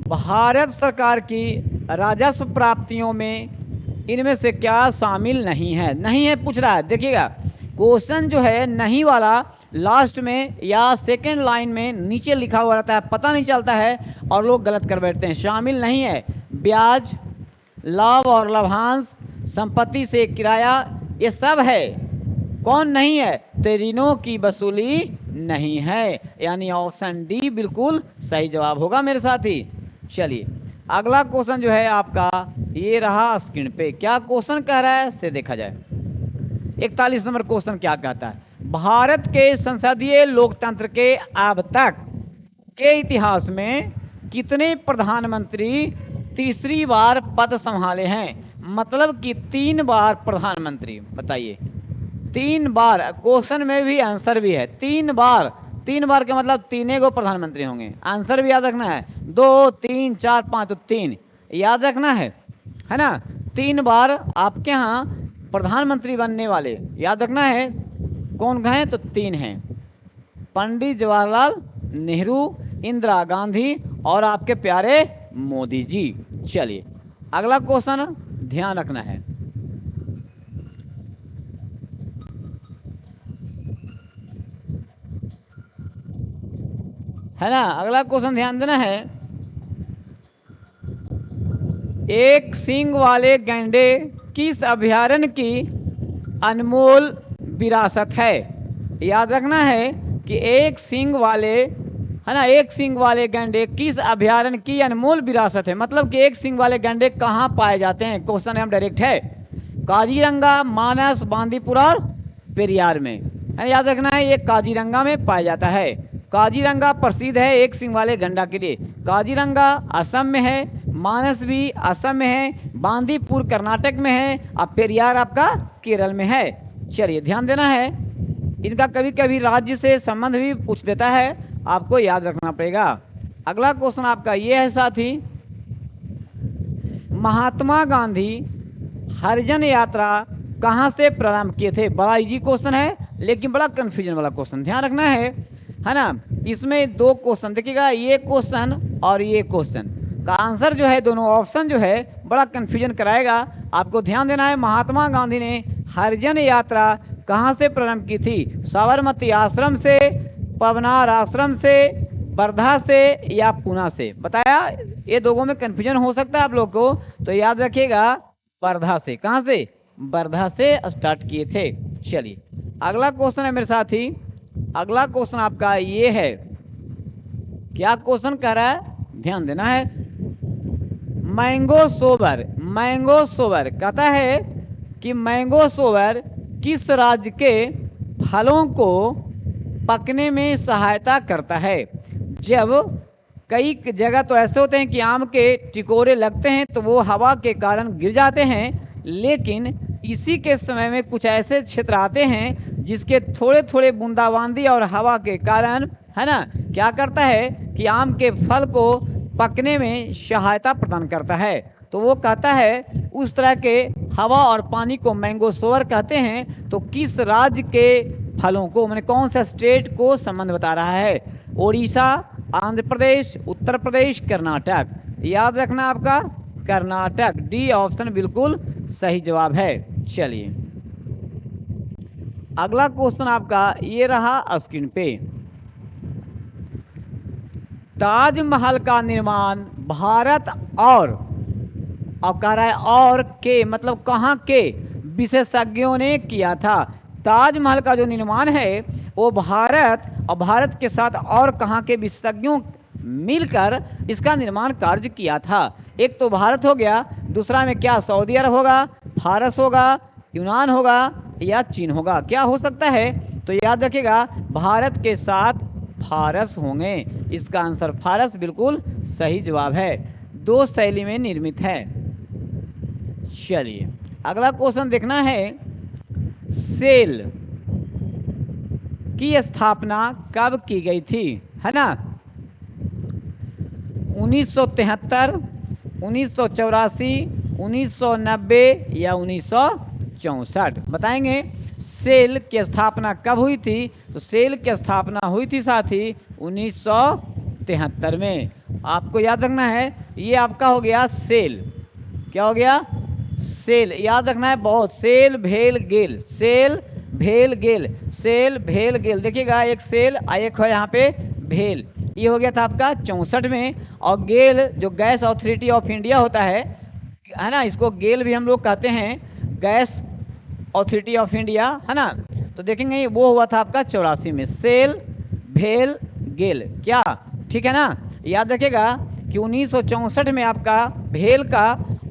भारत सरकार की राजस्व प्राप्तियों में इनमें से क्या शामिल नहीं है, नहीं है पूछ रहा है। देखिएगा क्वेश्चन जो है नहीं वाला लास्ट में या सेकेंड लाइन में नीचे लिखा हुआ रहता है, पता नहीं चलता है और लोग गलत कर बैठते हैं। शामिल नहीं है ब्याज, लाभ और लाभांश, संपत्ति से किराया, ये सब है, कौन नहीं है, तो ऋणों की वसूली नहीं है, यानी ऑप्शन डी बिल्कुल सही जवाब होगा मेरे साथी। चलिए अगला क्वेश्चन जो है आपका ये रहा स्क्रीन पे, क्या क्वेश्चन कह रहा है से देखा जाए। 41 नंबर क्वेश्चन क्या कहता है, भारत के संसदीय लोकतंत्र के अब तक के इतिहास में कितने प्रधानमंत्री तीसरी बार पद संभाले हैं, मतलब कि 3 बार प्रधानमंत्री, बताइए 3 बार, क्वेश्चन में भी आंसर भी है 3 बार, 3 बार के मतलब 3 गो प्रधानमंत्री होंगे, आंसर भी याद रखना है 2 3 4 5, तो 3 याद रखना है ना, 3 बार आपके यहाँ प्रधानमंत्री बनने वाले याद रखना है, कौन हैं, तो 3 हैं, पंडित जवाहरलाल नेहरू, इंदिरा गांधी और आपके प्यारे मोदी जी। चलिए अगला क्वेश्चन ध्यान रखना है ना, अगला क्वेश्चन ध्यान देना है, एक सींग वाले गैंडे किस अभयारण्य की अनमोल विरासत है, याद रखना है कि एक सींग वाले है ना, एक सींग वाले गैंडे किस अभयारण्य की अनमोल विरासत है, मतलब कि एक सींग वाले गैंडे कहाँ पाए जाते हैं, क्वेश्चन हम डायरेक्ट है, काजीरंगा, मानस, बांदीपुर और पेरियार में, है याद रखना है, ये काजीरंगा में पाया जाता है। काजीरंगा प्रसिद्ध है एक सींग वाले गैंडा के लिए, काजीरंगा असम में है, मानस भी असम में है, बांदीपुर कर्नाटक में है और पेरियार आपका केरल में है। चलिए ध्यान देना है, इनका कभी कभी राज्य से संबंध भी पूछ देता है, आपको याद रखना पड़ेगा। अगला क्वेश्चन आपका ये है साथी, महात्मा गांधी हरिजन यात्रा कहाँ से प्रारंभ किए थे? बड़ा इजी क्वेश्चन है लेकिन बड़ा कंफ्यूजन वाला क्वेश्चन, ध्यान रखना है ना। इसमें दो क्वेश्चन देखिएगा, ये क्वेश्चन और ये क्वेश्चन का आंसर जो है, दोनों ऑप्शन जो है बड़ा कंफ्यूजन कराएगा। आपको ध्यान देना है, महात्मा गांधी ने हरिजन यात्रा कहाँ से प्रारंभ की थी? साबरमती आश्रम से, पवनार आश्रम से, वर्धा से या पूना से? बताया, ये दोनों में कंफ्यूजन हो सकता है आप लोग को, तो याद रखिएगा वर्धा से। कहाँ से? वर्धा से स्टार्ट किए थे। चलिए अगला क्वेश्चन है मेरे साथी, अगला क्वेश्चन आपका ये है, क्या क्वेश्चन कह रहा है, ध्यान देना है। मैंगो सोवर, मैंगो सोवर कहता है कि मैंगो सोवर किस राज्य के फलों को पकने में सहायता करता है? जब कई जगह तो ऐसे होते हैं कि आम के टिकोरे लगते हैं तो वो हवा के कारण गिर जाते हैं, लेकिन इसी के समय में कुछ ऐसे क्षेत्र आते हैं जिसके थोड़े थोड़े बूंदाबांदी और हवा के कारण, है ना, क्या करता है कि आम के फल को पकने में सहायता प्रदान करता है। तो वो कहता है उस तरह के हवा और पानी को मैंगो सोवर कहते हैं। तो किस राज्य के फलों को, मैंने कौन सा स्टेट को संबंध बता रहा है? ओडिशा, आंध्र प्रदेश, उत्तर प्रदेश, कर्नाटक। याद रखना आपका कर्नाटक, डी ऑप्शन बिल्कुल सही जवाब है। चलिए अगला क्वेश्चन आपका ये रहा स्क्रीन पे, ताजमहल का निर्माण भारत और कह रहा है और के, मतलब कहाँ के विशेषज्ञों ने किया था? ताजमहल का जो निर्माण है वो भारत और भारत के साथ और कहाँ के विशेषज्ञों मिलकर इसका निर्माण कार्य किया था? एक तो भारत हो गया, दूसरा में क्या सऊदी अरब होगा, फारस होगा, यूनान होगा या चीन होगा? क्या हो सकता है? तो याद रखिएगा भारत के साथ फारस होंगे, इसका आंसर फारस बिल्कुल सही जवाब है। दो शैली में निर्मित है। चलिए अगला क्वेश्चन देखना है, सेल की स्थापना कब की गई थी? है ना, 1973, 1984, 1990 या 1964? बताएंगे सेल की स्थापना कब हुई थी? तो सेल की स्थापना हुई थी साथी 1973 में। आपको याद रखना है ये आपका हो गया सेल, क्या हो गया? सेल। याद रखना है बहुत, सेल भेल गेल, सेल भेल गेल, सेल भेल गेल। देखिएगा एक सेल एक है यहाँ पे भेल, ये हो गया था आपका 64 में। और गेल जो गैस अथॉरिटी ऑफ इंडिया होता है ना, इसको गेल भी हम लोग कहते हैं, गैस अथॉरिटी ऑफ इंडिया, है ना। तो देखेंगे वो हुआ था आपका 84 में, सेल भेल गेल, क्या ठीक है ना। याद रखिएगा कि 1964 में आपका भेल का,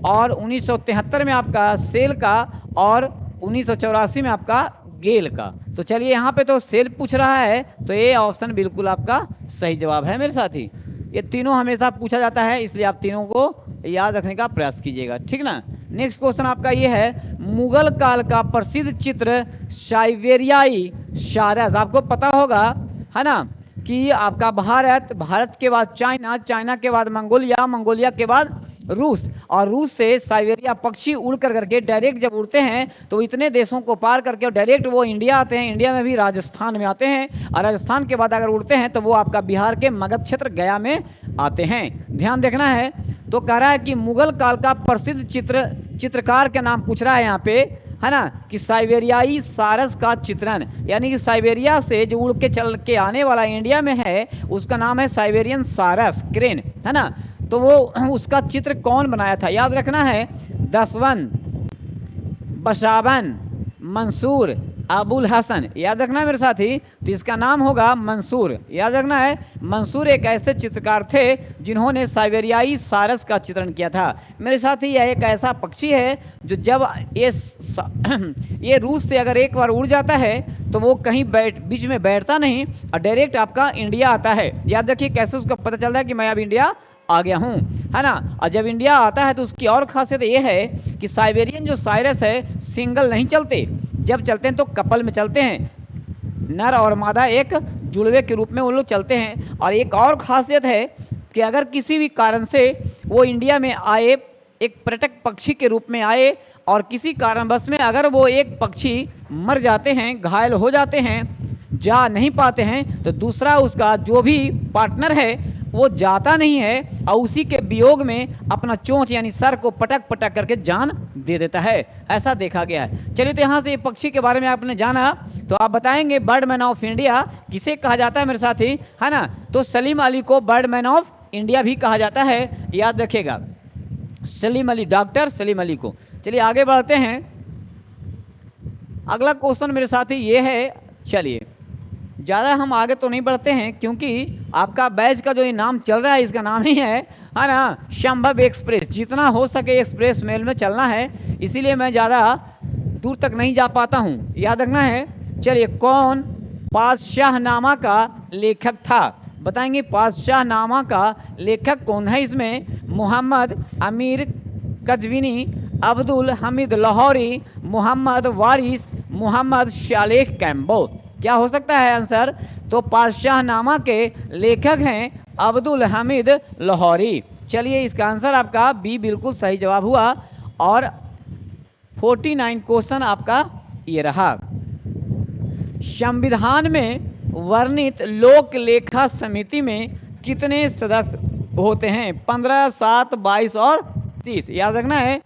और 1973 में आपका सेल का, और 1984 में आपका गेल का। तो चलिए यहाँ पे तो सेल पूछ रहा है, तो ये ऑप्शन बिल्कुल आपका सही जवाब है मेरे साथी। ये तीनों हमेशा पूछा जाता है, इसलिए आप तीनों को याद रखने का प्रयास कीजिएगा, ठीक ना। नेक्स्ट क्वेश्चन आपका ये है, मुगल काल का प्रसिद्ध चित्र साइबेरियाई सारस। आपको पता होगा है ना कि आपका भारत के बाद चाइना, चाइना के बाद मंगोलिया, मंगोलिया के बाद रूस, और रूस से साइबेरिया पक्षी उड़ करके डायरेक्ट जब उड़ते हैं तो इतने देशों को पार करके और डायरेक्ट वो इंडिया आते हैं, इंडिया में भी राजस्थान में आते हैं, और राजस्थान के बाद अगर उड़ते हैं तो वो आपका बिहार के मगध क्षेत्र गया में आते हैं। ध्यान देखना है। तो कह रहा है कि मुगल काल का प्रसिद्ध चित्रकार का नाम पूछ रहा है यहाँ पे, है ना, कि साइबेरियाई सारस का चित्रण, यानी कि साइबेरिया से जो उड़ के चल के आने वाला इंडिया में है उसका नाम है साइबेरियन सारस क्रेन, है ना। तो वो उसका चित्र कौन बनाया था? याद रखना है, दसवन, बशावन, मंसूर, अबुल हसन। याद रखना है मेरे साथी, तो इसका नाम होगा मंसूर। याद रखना है, मंसूर एक ऐसे चित्रकार थे जिन्होंने साइबेरियाई सारस का चित्रण किया था। मेरे साथी यह एक ऐसा पक्षी है जो जब ये रूस से अगर एक बार उड़ जाता है तो वो कहीं बीच में बैठता नहीं और डायरेक्ट आपका इंडिया आता है। याद रखिए कैसे उसका पता चलता है कि मैं अब इंडिया आ गया हूँ, है ना। और जब इंडिया आता है तो उसकी और खासियत ये है कि साइबेरियन जो साइरस है सिंगल नहीं चलते, जब चलते हैं तो कपल में चलते हैं, नर और मादा एक जुड़वे के रूप में वो लोग चलते हैं। और एक और खासियत है कि अगर किसी भी कारण से वो इंडिया में आए एक पर्यटक पक्षी के रूप में आए और किसी कारणवश में अगर वो एक पक्षी मर जाते हैं, घायल हो जाते हैं, जा नहीं पाते हैं, तो दूसरा उसका जो भी पार्टनर है वो जाता नहीं है और उसी के वियोग में अपना चोंच यानी सर को पटक पटक करके जान दे देता है। ऐसा देखा गया है। चलिए, तो यहाँ से ये पक्षी के बारे में आपने जाना, तो आप बताएंगे बर्डमैन ऑफ इंडिया किसे कहा जाता है मेरे साथी, है ना? तो सलीम अली को बर्डमैन ऑफ इंडिया भी कहा जाता है, याद रखिएगा, सलीम अली, डॉक्टर सलीम अली को। चलिए आगे बढ़ते हैं। अगला क्वेश्चन मेरे साथी ये है, चलिए ज़्यादा हम आगे तो नहीं बढ़ते हैं क्योंकि आपका बैच का जो ये नाम चल रहा है इसका नाम ही है ना, संभव एक्सप्रेस। जितना हो सके एक्सप्रेस मेल में चलना है, इसीलिए मैं ज़्यादा दूर तक नहीं जा पाता हूँ, याद रखना है। चलिए, कौन पातशाहनामा का लेखक था? बताएंगे पातशाहनामा का लेखक कौन है इसमें? मोहम्मद अमीर कज़विनी, अब्दुल हमीद लाहौरी, मोहम्मद वारिस, मोहम्मद शालेह कैम्बो। क्या हो सकता है आंसर? तो पातशाहनामा के लेखक हैं अब्दुल हमीद लाहौरी। चलिए, इसका आंसर आपका बी बिल्कुल सही जवाब हुआ और 49 क्वेश्चन आपका ये रहा। संविधान में वर्णित लोक लेखा समिति में कितने सदस्य होते हैं? 15, 7, 22 और 30। याद रखना है,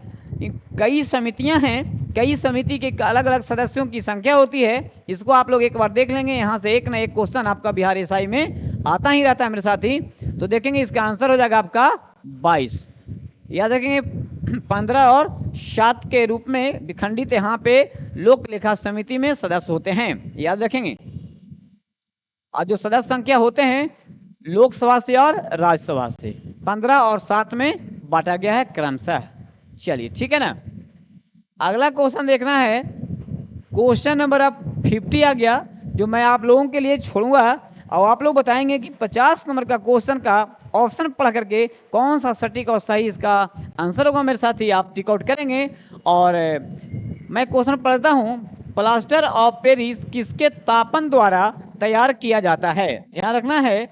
कई समितियां हैं, कई समिति के अलग अलग सदस्यों की संख्या होती है। इसको आप लोग एक बार देख लेंगे, यहाँ से एक ना एक क्वेश्चन आपका बिहार एसआई में आता ही रहता है मेरे साथी। तो देखेंगे इसका आंसर हो जाएगा आपका 22। याद रखेंगे 15 और 7 के रूप में विखंडित यहाँ पे लोक लेखा समिति में सदस्य होते हैं, याद रखेंगे। और जो सदस्य संख्या होते हैं लोकसभा से और राज्यसभा से 15 और 7 में बांटा गया है क्रमशः। चलिए, ठीक है ना। अगला क्वेश्चन देखना है, क्वेश्चन नंबर अब 50 आ गया, जो मैं आप लोगों के लिए छोड़ूंगा और आप लोग बताएंगे कि 50 नंबर का क्वेश्चन का ऑप्शन पढ़ करके कौन सा सटीक और सही इसका आंसर होगा मेरे साथ ही आप टिक आउट करेंगे। और मैं क्वेश्चन पढ़ता हूँ, प्लास्टर ऑफ पेरिस किसके तापन द्वारा तैयार किया जाता है? ध्यान रखना है,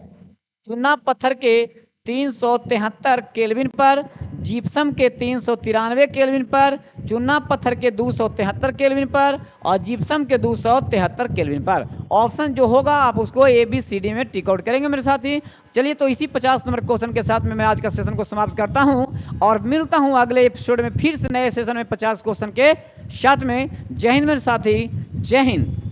चूना पत्थर के 373 केल्विन पर, जिप्सम के 393 केल्विन पर, चूना पत्थर के 273 केल्विन पर और जिप्सम के 273 केल्विन पर। ऑप्शन जो होगा आप उसको ABCD में टिक आउट करेंगे मेरे साथी। चलिए, तो इसी 50 नंबर क्वेश्चन के साथ में मैं आज का सेशन को समाप्त करता हूं और मिलता हूं अगले एपिसोड में फिर से नए सेशन में 50 क्वेश्चन के साथ में। जय हिंद मेरे साथी, जय हिंद।